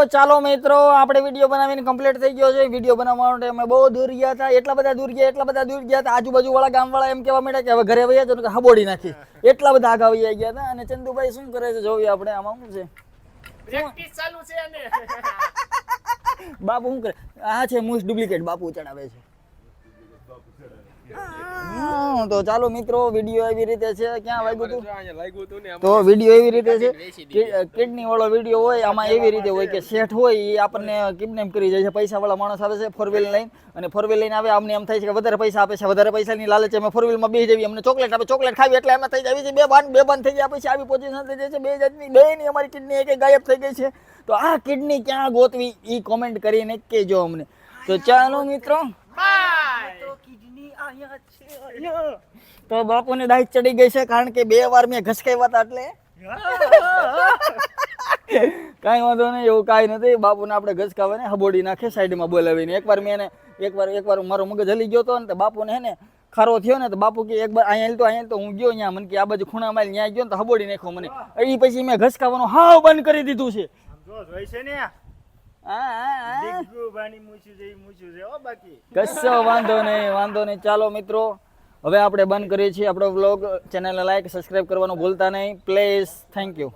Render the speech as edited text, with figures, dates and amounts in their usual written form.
ચાલો મિત્રો આપણે વિડીયો બનાવીને કમ્પ્લીટ થઈ ગયો છે. વિડીયો બનાવવા માટે અમે બહુ દૂર ગયા હતા, એટલા બધા દૂર ગયા હતા. આજુબાજુ વાળા ગામ વાળા એમ કહેવા માંડ્યા કે હવે ઘરે વયા જાઓ કે હબોડી નાખી. એટલા બધા આગા વયા ગયા હતા. અને ચંદુભાઈ શું કરે છે જોઈએ આપણે. આમાં શું છે, પ્રેક્ટિસ ચાલુ છે અને બાપુ શું કરે? આ છે મૂસ ડુપ્લિકેટ બાપુ ચડાવે છે. તો ચાલો મિત્રો વિડીયો એવી રીતે છે. ક્યાં વાગ્યું હતું? તો વિડીયો એવી રીતે છે, કિડની વાળો વિડીયો હોય. આમાં એવી રીતે હોય કે શેઠ હોય એ આપણને કિડનેપ કરી જાય છે. પૈસા વાળા માણસ આવે છે ફોર વ્હીલ લઈને, અને ફોર વ્હીલ લઈને આવે. અમને એમ થાય છે કે વધારે પૈસા આપે છે, વધારે પૈસાની લાલચ અમે ફોર વ્હીલમાં બેસી જઈએ. અમને ચોકલેટ આપે, ચોકલેટ ખાવી એટલે એમાં થઈ જાય છે બે બાન થઈ ગયા. પછી આવી પોઝિશન થઈ જાય છે બે જાતની. બેની અમારી કિડની એક ગાયબ થઈ ગઈ છે. તો આ કિડની ક્યાં ગોતવી એ કોમેન્ટ કરીને કહેજો અમને. તો ચાલો મિત્રો, તો બાપુને ડાયટ ચડી ગઈ છે કારણ કે 2 વાર મેં ઘસકાવ્યા હતા. એટલે કાંઈ વાંધો નહીં, એવું કાંઈ નથી. બાપુને આપણે ઘસકાવે હબોડી નાખે સાઈડમાં બોલાવીને. એકવાર મેં એને એકવાર મારો મગજ હલી ગયો હતો ને, તો બાપુને હે ને ખારો થયો ને, તો બાપુ કે એકવાર અહીંયા તો હું ગયો અહીંયા, મને કે આ બાજુ ખૂણા મારી ત્યાં ગયો ને તો હબોડી નાખ્યો મને. એ પછી મેં ઘસકાવાનું હાવ બંધ કરી દીધું છે. કશો વાંધો નહીં. ચાલો મિત્રો, હવે આપણે બંધ કરીએ છીએ આપણો વ્લોગ. ચેનલને લાઈક સબસ્ક્રાઈબ કરવાનું ભૂલતા નહીં પ્લીઝ. Thank you.